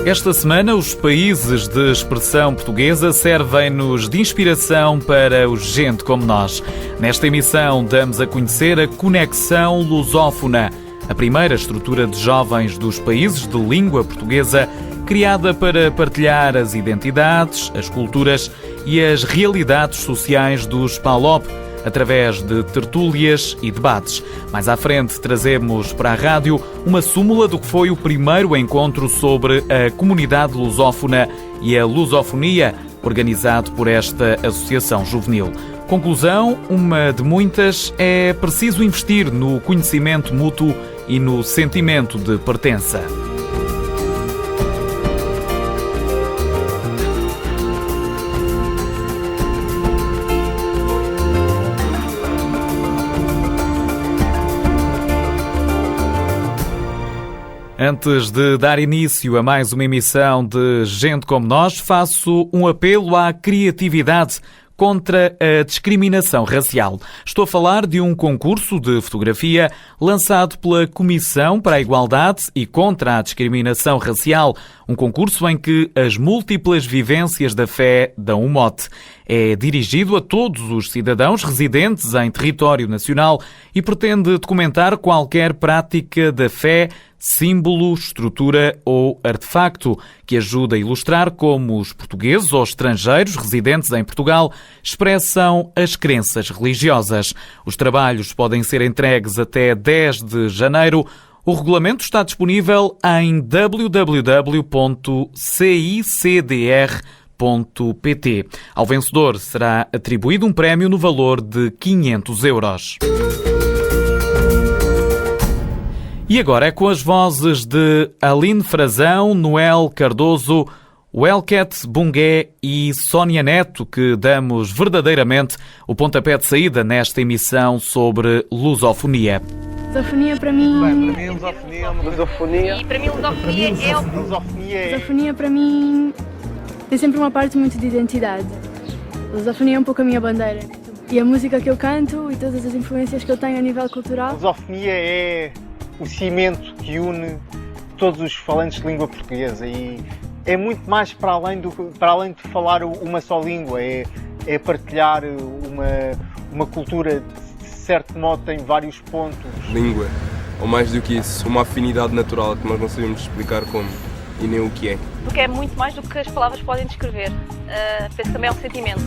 Esta semana, os países de expressão portuguesa servem-nos de inspiração para o Gente Como Nós. Nesta emissão, damos a conhecer a Conexão Lusófona, a primeira estrutura de jovens dos países de língua portuguesa, criada para partilhar as identidades, as culturas e as realidades sociais dos PALOP, através de tertúlias e debates. Mais à frente trazemos para a rádio uma súmula do que foi o primeiro encontro sobre a comunidade lusófona e a lusofonia, organizado por esta associação juvenil. Conclusão, uma de muitas, é preciso investir no conhecimento mútuo e no sentimento de pertença. Antes de dar início a mais uma emissão de Gente Como Nós, faço um apelo à criatividade contra a discriminação racial. Estou a falar de um concurso de fotografia lançado pela Comissão para a Igualdade e contra a Discriminação Racial, um concurso em que as múltiplas vivências da fé dão um mote. É dirigido a todos os cidadãos residentes em território nacional e pretende documentar qualquer prática da fé, símbolo, estrutura ou artefacto que ajude a ilustrar como os portugueses ou estrangeiros residentes em Portugal expressam as crenças religiosas. Os trabalhos podem ser entregues até 10 de janeiro. O regulamento está disponível em www.cicdr.pt. Ao vencedor será atribuído um prémio no valor de 500 euros. E agora é com as vozes de Aline Frazão, Noel Cardoso, Welket Bungué e Sónia Neto que damos verdadeiramente o pontapé de saída nesta emissão sobre lusofonia. Lusofonia para mim... Lusofonia. E para mim lusofonia é... Lusofonia para mim tem sempre uma parte muito de identidade. Lusofonia é um pouco a minha bandeira. E a música que eu canto e todas as influências que eu tenho a nível cultural. Lusofonia é o cimento que une todos os falantes de língua portuguesa e é muito mais para além de falar uma só língua, é partilhar uma cultura, de certo modo tem vários pontos. Língua, ou mais do que isso, uma afinidade natural que nós não sabemos explicar como e nem o que é. Porque é muito mais do que as palavras podem descrever, penso também é o sentimento.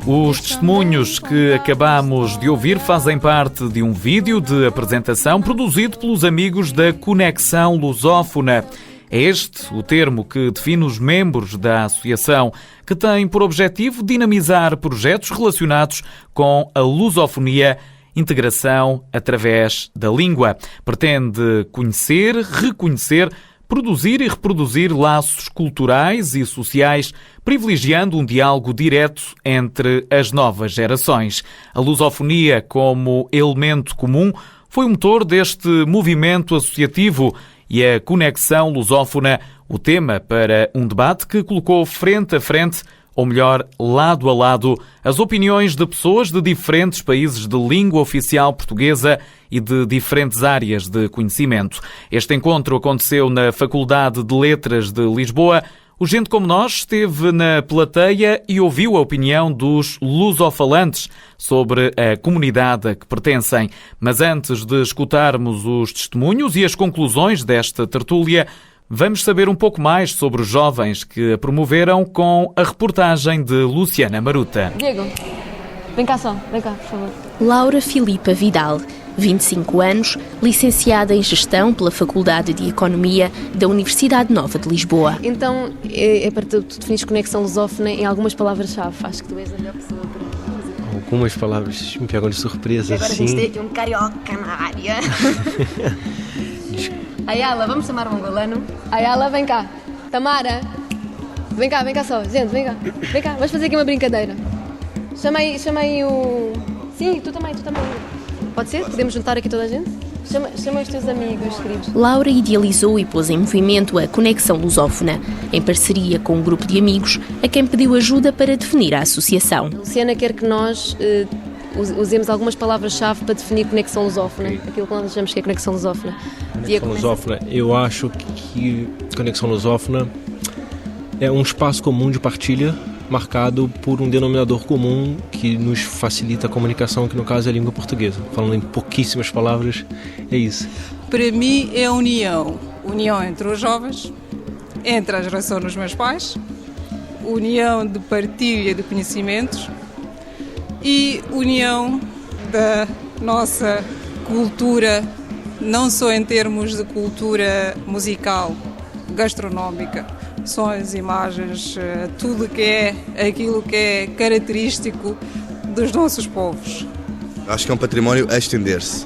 Os testemunhos que acabamos de ouvir fazem parte de um vídeo de apresentação produzido pelos amigos da Conexão Lusófona. É este o termo que define os membros da associação, que tem por objetivo dinamizar projetos relacionados com a lusofonia, integração através da língua. Pretende conhecer, reconhecer, produzir e reproduzir laços culturais e sociais, privilegiando um diálogo direto entre as novas gerações. A lusofonia, como elemento comum, foi o motor deste movimento associativo e a Conexão Lusófona, o tema para um debate que colocou frente a frente, ou melhor, lado a lado, as opiniões de pessoas de diferentes países de língua oficial portuguesa e de diferentes áreas de conhecimento. Este encontro aconteceu na Faculdade de Letras de Lisboa. O Gente Como Nós esteve na plateia e ouviu a opinião dos lusofalantes sobre a comunidade a que pertencem. Mas antes de escutarmos os testemunhos e as conclusões desta tertúlia, vamos saber um pouco mais sobre os jovens que a promoveram com a reportagem de Luciana Maruta. Diego, vem cá, por favor. Laura Filipa Vidal, 25 anos, licenciada em Gestão pela Faculdade de Economia da Universidade Nova de Lisboa. Então, para tu definires conexão lusófona em algumas palavras-chave. Acho que tu és a melhor pessoa para fazer. Algumas palavras me pegam de surpresa, agora sim. Agora tens de ter aqui um carioca na área. Ayala, vamos chamar um angolano. Ayala, vem cá. Tamara, vem cá só. Gente, vem cá, vamos fazer aqui uma brincadeira. Chama aí o... Sim, tu também. Pode ser? Podemos juntar aqui toda a gente? Chama os teus amigos, queridos. Laura idealizou e pôs em movimento a Conexão Lusófona, em parceria com um grupo de amigos a quem pediu ajuda para definir a associação. A Luciana quer que nós usemos algumas palavras-chave para definir Conexão Lusófona, aquilo que nós achamos que é Conexão Lusófona. Conexão Lusófona, eu acho que Conexão Lusófona é um espaço comum de partilha marcado por um denominador comum que nos facilita a comunicação, que no caso é a língua portuguesa. Falando em pouquíssimas palavras, é isso. Para mim é a união. União entre os jovens, entre a geração dos meus pais, união de partilha de conhecimentos e união da nossa cultura, não só em termos de cultura musical, gastronómica, sons, imagens, tudo que é aquilo que é característico dos nossos povos. Acho que é um património a estender-se,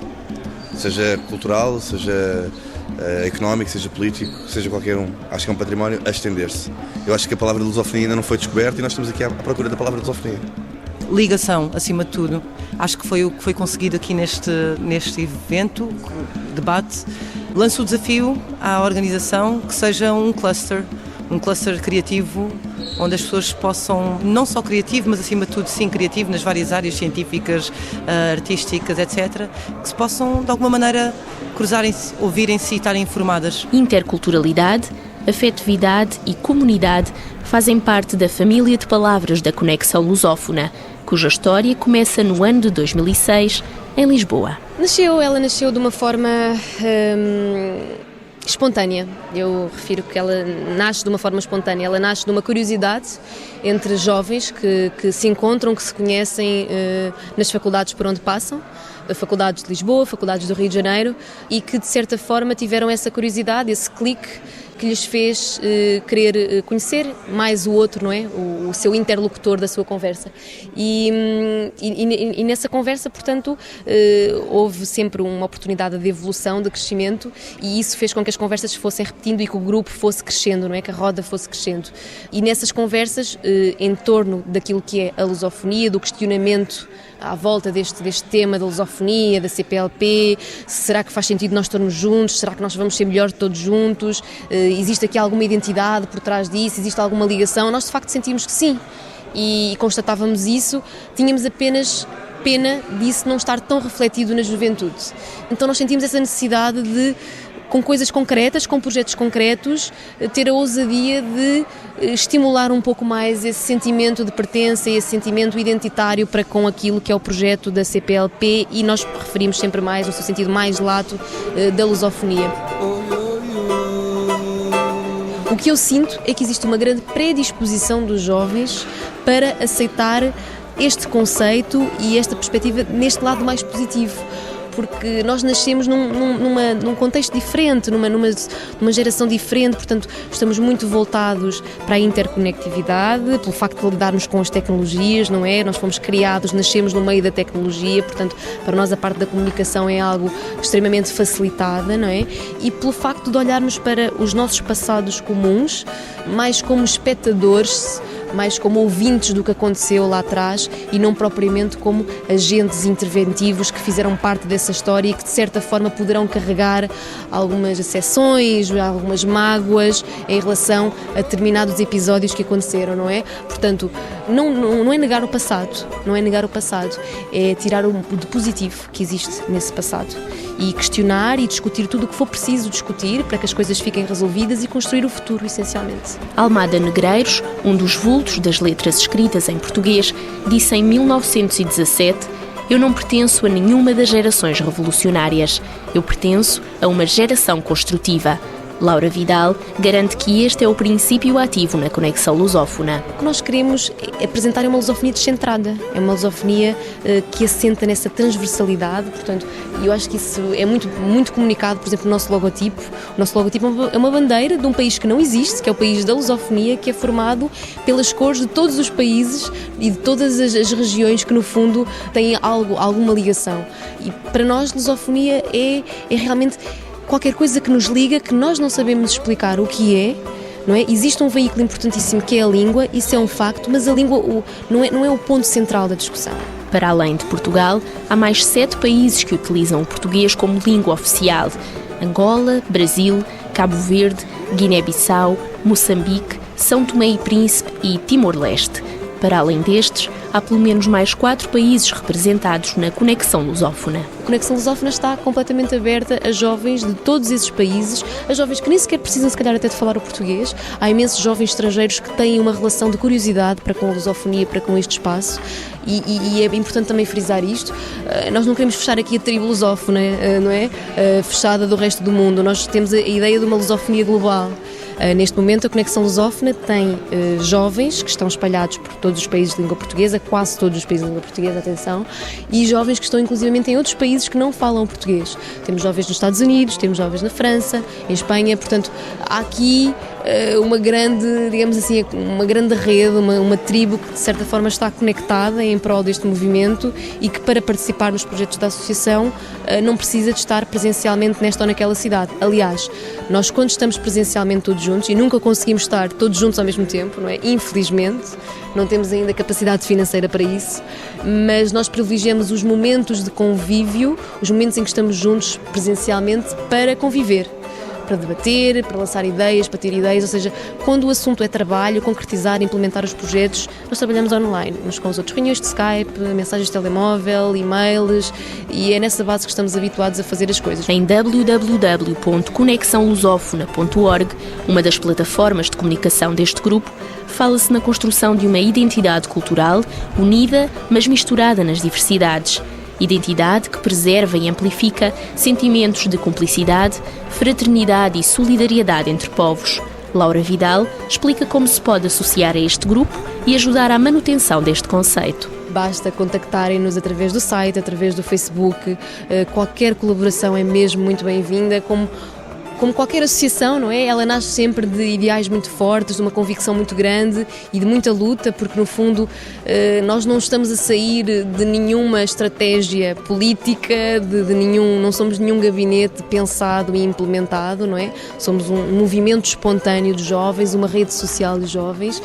seja cultural, seja económico, seja político, seja qualquer um. Acho que é um património a estender-se. Eu acho que a palavra de lusofonia ainda não foi descoberta e nós estamos aqui à procura da palavra de lusofonia. Ligação, acima de tudo. Acho que foi o que foi conseguido aqui neste evento, debate. Lanço o desafio à organização que seja um cluster criativo, onde as pessoas possam, não só criativo, mas acima de tudo sim criativo nas várias áreas científicas, artísticas, etc., que se possam de alguma maneira cruzarem-se, ouvirem-se e estarem informadas. Interculturalidade, afetividade e comunidade fazem parte da família de palavras da Conexão Lusófona, cuja história começa no ano de 2006, em Lisboa. Ela nasceu de uma forma espontânea. Eu refiro que ela nasce de uma forma espontânea. Ela nasce de uma curiosidade entre jovens que se encontram, que se conhecem nas faculdades por onde passam, faculdades de Lisboa, faculdades do Rio de Janeiro, e que de certa forma tiveram essa curiosidade, esse clique que lhes fez querer conhecer mais o outro, não é? O seu interlocutor da sua conversa. E nessa conversa, portanto, houve sempre uma oportunidade de evolução, de crescimento, e isso fez com que as conversas fossem repetindo e que o grupo fosse crescendo, não é? Que a roda fosse crescendo. E nessas conversas, em torno daquilo que é a lusofonia, do questionamento à volta deste tema da lusofonia, da CPLP, será que faz sentido nós estarmos juntos, será que nós vamos ser melhores todos juntos, existe aqui alguma identidade por trás disso, existe alguma ligação? Nós de facto sentimos que sim, e constatávamos isso, tínhamos apenas pena disso não estar tão refletido na juventude. Então nós sentimos essa necessidade de, com coisas concretas, com projetos concretos, ter a ousadia de estimular um pouco mais esse sentimento de pertença e esse sentimento identitário para com aquilo que é o projeto da CPLP, e nós referimos sempre mais, no seu sentido mais lato, da lusofonia. O que eu sinto é que existe uma grande predisposição dos jovens para aceitar este conceito e esta perspectiva neste lado mais positivo, porque nós nascemos num contexto diferente, numa geração diferente, portanto estamos muito voltados para a interconectividade, pelo facto de lidarmos com as tecnologias, não é? Nós fomos criados, nascemos no meio da tecnologia, portanto para nós a parte da comunicação é algo extremamente facilitada, não é? E pelo facto de olharmos para os nossos passados comuns, mais como espectadores, mais como ouvintes do que aconteceu lá atrás e não propriamente como agentes interventivos que fizeram parte dessa história e que de certa forma poderão carregar algumas exceções, algumas mágoas em relação a determinados episódios que aconteceram, não é? Portanto, não é negar o passado, não é negar o passado, é tirar o de positivo que existe nesse passado e questionar e discutir tudo o que for preciso discutir para que as coisas fiquem resolvidas e construir o futuro, essencialmente. Almada Negreiros, um dos vultos das letras escritas em português, disse em 1917: "Eu não pertenço a nenhuma das gerações revolucionárias. Eu pertenço a uma geração construtiva." Laura Vidal garante que este é o princípio ativo na Conexão Lusófona. O que nós queremos é apresentar uma lusofonia descentrada, é uma lusofonia que assenta nessa transversalidade, portanto, eu acho que isso é muito comunicado, por exemplo, no nosso logotipo. O nosso logotipo é uma bandeira de um país que não existe, que é o país da lusofonia, que é formado pelas cores de todos os países e de todas as regiões que, no fundo, têm alguma ligação. E para nós, lusofonia é realmente qualquer coisa que nos liga, que nós não sabemos explicar o que é, não é? Existe um veículo importantíssimo que é a língua, isso é um facto, mas a língua não é o ponto central da discussão. Para além de Portugal, há mais 7 países que utilizam o português como língua oficial: Angola, Brasil, Cabo Verde, Guiné-Bissau, Moçambique, São Tomé e Príncipe e Timor-Leste. Para além destes, há pelo menos mais 4 países representados na Conexão Lusófona. A Conexão Lusófona está completamente aberta a jovens de todos esses países, a jovens que nem sequer precisam, se calhar, até de falar o português. Há imensos jovens estrangeiros que têm uma relação de curiosidade para com a lusofonia, para com este espaço, e é importante também frisar isto. Nós não queremos fechar aqui a tribo lusófona, não é? Fechada do resto do mundo. Nós temos a ideia de uma lusofonia global. Neste momento, a Conexão Lusófona tem jovens que estão espalhados por todos os países de língua portuguesa, quase todos os países de língua portuguesa, atenção, e jovens que estão inclusivamente em outros países que não falam português. Temos jovens nos Estados Unidos, temos jovens na França, em Espanha, portanto, há aqui uma grande, digamos assim, uma grande rede, uma tribo que de certa forma está conectada em prol deste movimento e que para participar nos projetos da associação não precisa de estar presencialmente nesta ou naquela cidade. Aliás, nós quando estamos presencialmente todos juntos, e nunca conseguimos estar todos juntos ao mesmo tempo, não é? Infelizmente, não temos ainda capacidade financeira para isso, mas nós privilegiamos os momentos de convívio, os momentos em que estamos juntos presencialmente para conviver, para debater, para lançar ideias, para ter ideias, ou seja, quando o assunto é trabalho, concretizar, implementar os projetos, nós trabalhamos online, uns com os outros, reuniões de Skype, mensagens de telemóvel, e-mails, e é nessa base que estamos habituados a fazer as coisas. Em www.conexãolusófona.org, uma das plataformas de comunicação deste grupo, fala-se na construção de uma identidade cultural unida, mas misturada nas diversidades. Identidade que preserva e amplifica sentimentos de cumplicidade, fraternidade e solidariedade entre povos. Laura Vidal explica como se pode associar a este grupo e ajudar à manutenção deste conceito. Basta contactarem-nos através do site, através do Facebook, qualquer colaboração é mesmo muito bem-vinda, como qualquer associação, não é? Ela nasce sempre de ideais muito fortes, de uma convicção muito grande e de muita luta, porque no fundo nós não estamos a sair de nenhuma estratégia política, não somos nenhum gabinete pensado e implementado, não é? Somos um movimento espontâneo de jovens, uma rede social de jovens,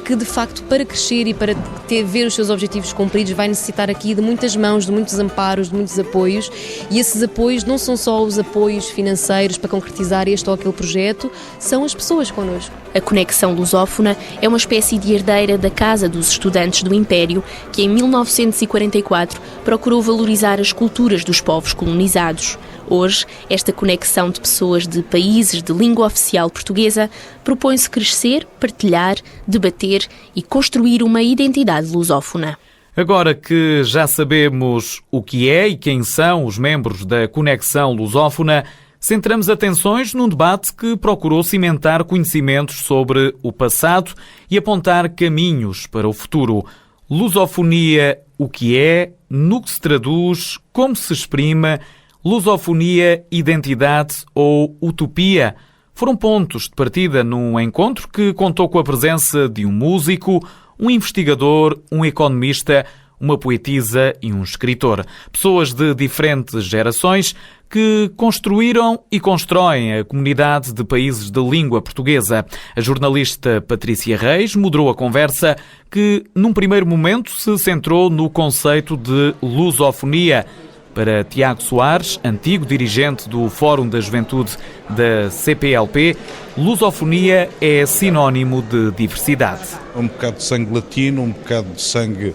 que de facto para crescer e para ver os seus objetivos cumpridos vai necessitar aqui de muitas mãos, de muitos amparos, de muitos apoios, e esses apoios não são só os apoios financeiros para concretizar este ou aquele projeto, são as pessoas connosco. A Conexão Lusófona é uma espécie de herdeira da Casa dos Estudantes do Império, que em 1944 procurou valorizar as culturas dos povos colonizados. Hoje, esta conexão de pessoas de países de língua oficial portuguesa propõe-se crescer, partilhar, debater e construir uma identidade lusófona. Agora que já sabemos o que é e quem são os membros da Conexão Lusófona, centramos atenções num debate que procurou cimentar conhecimentos sobre o passado e apontar caminhos para o futuro. Lusofonia, o que é, no que se traduz, como se exprime, lusofonia, identidade ou utopia? Foram pontos de partida num encontro que contou com a presença de um músico, um investigador, um economista, uma poetisa e um escritor. Pessoas de diferentes gerações que construíram e constroem a comunidade de países de língua portuguesa. A jornalista Patrícia Reis moderou a conversa que, num primeiro momento, se centrou no conceito de lusofonia. Para Tiago Soares, antigo dirigente do Fórum da Juventude da CPLP, lusofonia é sinónimo de diversidade. Um bocado de sangue latino, um bocado de sangue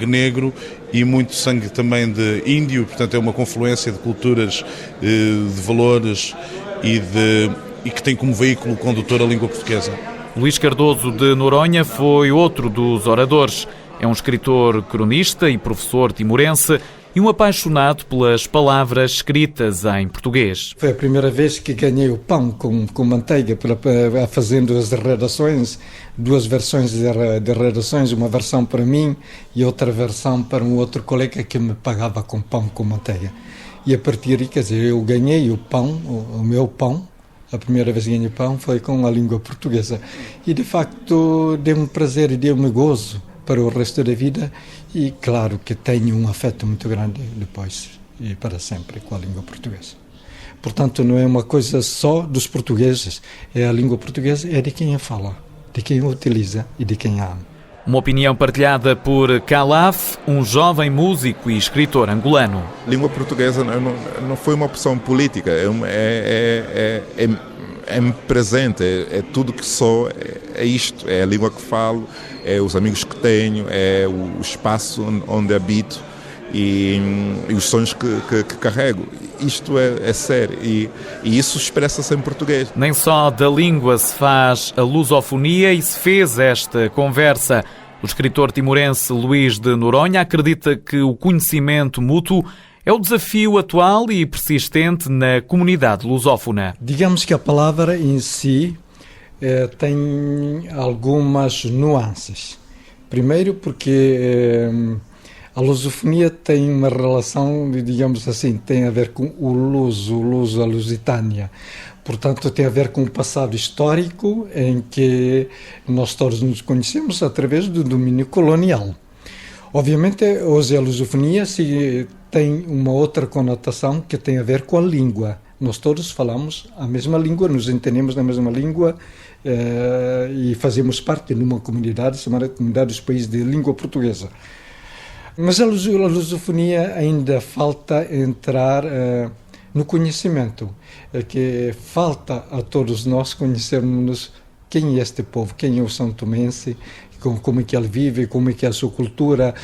negro e muito sangue também de índio, portanto é uma confluência de culturas, de valores e que tem como veículo condutor a língua portuguesa. Luís Cardoso de Noronha foi outro dos oradores. É um escritor, cronista e professor timorense e um apaixonado pelas palavras escritas em português. Foi a primeira vez que ganhei o pão com manteiga, fazendo as redações, 2 versões de redações, uma versão para mim e outra versão para um outro colega que me pagava com pão com manteiga. E a partir daí, quer dizer, eu ganhei o pão, o meu pão, a primeira vez que ganhei o pão foi com a língua portuguesa. E de facto deu-me prazer e deu-me gozo para o resto da vida e claro que tenho um afeto muito grande depois e para sempre com a língua portuguesa. Portanto, não é uma coisa só dos portugueses, é a língua portuguesa, é de quem a fala, de quem a utiliza e de quem a ama. Uma opinião partilhada por Calaf, um jovem músico e escritor angolano. Língua portuguesa não foi uma opção política, é presente, é tudo que sou, é isto, é a língua que falo, é os amigos que tenho, é o espaço onde habito e os sonhos que carrego. Isto é sério e isso expressa-se em português. Nem só da língua se faz a lusofonia e se fez esta conversa. O escritor timorense Luís de Noronha acredita que o conhecimento mútuo é o desafio atual e persistente na comunidade lusófona. Digamos que a palavra em si tem algumas nuances. Primeiro porque a lusofonia tem uma relação, digamos assim, tem a ver com o luso, a lusitânia. Portanto, tem a ver com o passado histórico em que nós todos nos conhecemos através do domínio colonial. Obviamente, hoje a lusofonia tem uma outra conotação que tem a ver com a língua. Nós todos falamos a mesma língua, nos entendemos na mesma língua e fazemos parte de uma comunidade chamada Comunidade dos Países de Língua Portuguesa. Mas a lusofonia ainda falta entrar no conhecimento, que falta a todos nós conhecermos quem é este povo, quem é o São Tomense, como é que ele vive, como é que é a sua cultura,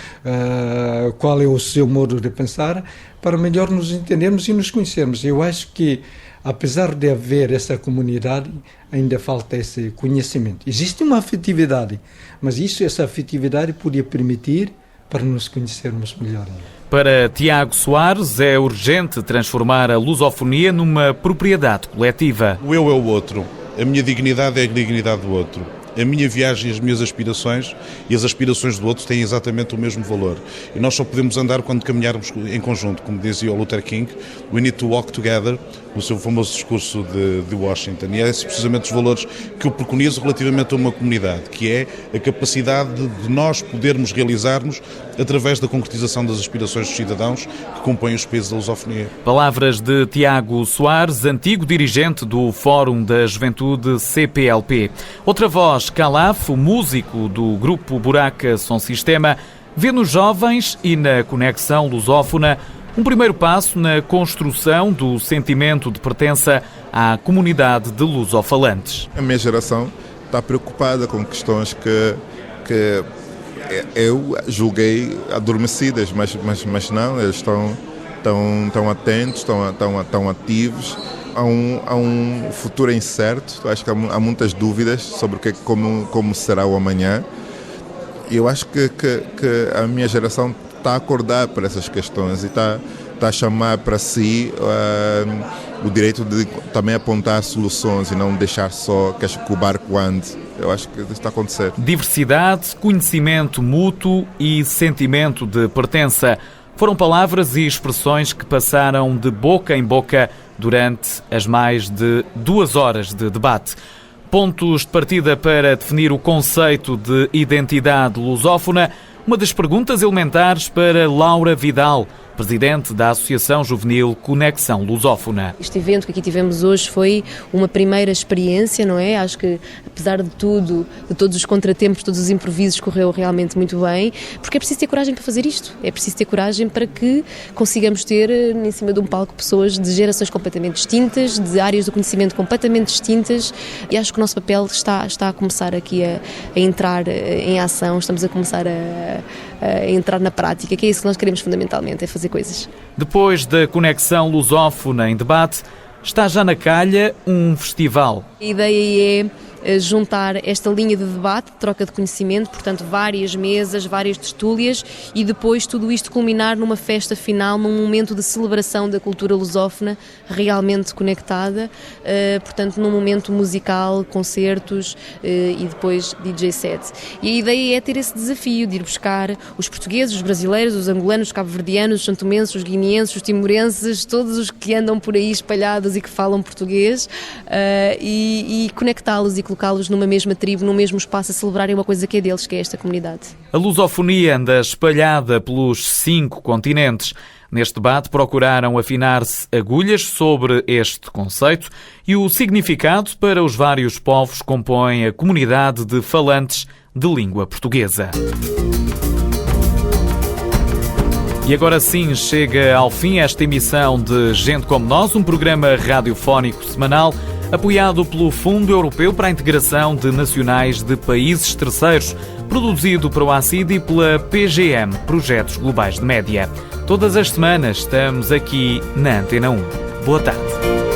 qual é o seu modo de pensar, para melhor nos entendermos e nos conhecermos. Eu acho que, apesar de haver essa comunidade, ainda falta esse conhecimento. Existe uma afetividade, mas essa afetividade podia permitir para nos conhecermos melhor. Para Tiago Soares, é urgente transformar a lusofonia numa propriedade coletiva. O eu é o outro. A minha dignidade é a dignidade do outro. A minha viagem e as minhas aspirações e as aspirações do outro têm exatamente o mesmo valor. E nós só podemos andar quando caminharmos em conjunto, como dizia o Luther King, we need to walk together, no seu famoso discurso de Washington. E é esses precisamente os valores que eu preconizo relativamente a uma comunidade, que é a capacidade de nós podermos realizarmos através da concretização das aspirações dos cidadãos que compõem os países da lusofonia. Palavras de Tiago Soares, antigo dirigente do Fórum da Juventude CPLP. Outra voz, Calaf, o músico do grupo Buraca Som Sistema, vê nos jovens e na conexão lusófona um primeiro passo na construção do sentimento de pertença à comunidade de lusofalantes. A minha geração está preocupada com questões que eu julguei adormecidas, mas não, eles estão atentos, estão ativos. Há um futuro incerto, acho que há muitas dúvidas sobre como será o amanhã. E eu acho que a minha geração está a acordar para essas questões e está a chamar para si o direito de também apontar soluções e não deixar só que o barco ande. Eu acho que isso está a acontecer. Diversidade, conhecimento mútuo e sentimento de pertença foram palavras e expressões que passaram de boca em boca durante as mais de 2 horas de debate. Pontos de partida para definir o conceito de identidade lusófona, uma das perguntas elementares para Laura Vidal, presidente da Associação Juvenil Conexão Lusófona. Este evento que aqui tivemos hoje foi uma primeira experiência, não é? Acho que, apesar de tudo, de todos os contratempos, todos os improvisos, correu realmente muito bem, porque é preciso ter coragem para fazer isto. É preciso ter coragem para que consigamos ter em cima de um palco pessoas de gerações completamente distintas, de áreas do conhecimento completamente distintas, e acho que o nosso papel está a começar aqui a entrar em ação, estamos a começar a entrar na prática, que é isso que nós queremos fundamentalmente, é fazer coisas. Depois da conexão lusófona em debate, está já na calha um festival. A ideia é juntar esta linha de debate, de troca de conhecimento, portanto várias mesas, várias tertúlias e depois tudo isto culminar numa festa final, num momento de celebração da cultura lusófona realmente conectada, portanto num momento musical, concertos e depois DJ set. E a ideia é ter esse desafio de ir buscar os portugueses, os brasileiros, os angolanos, os cabo-verdianos, os santomenses, os guineenses, os timorenses, todos os que andam por aí espalhados e que falam português e conectá-los e colocá-los numa mesma tribo, num mesmo espaço, a celebrarem uma coisa que é deles, que é esta comunidade. A lusofonia anda espalhada pelos 5 continentes. Neste debate procuraram afinar-se agulhas sobre este conceito e o significado para os vários povos que compõem a comunidade de falantes de língua portuguesa. E agora sim chega ao fim esta emissão de Gente Como Nós, um programa radiofónico semanal apoiado pelo Fundo Europeu para a Integração de Nacionais de Países Terceiros, produzido para o ACID e pela PGM, Projetos Globais de Média. Todas as semanas estamos aqui na Antena 1. Boa tarde.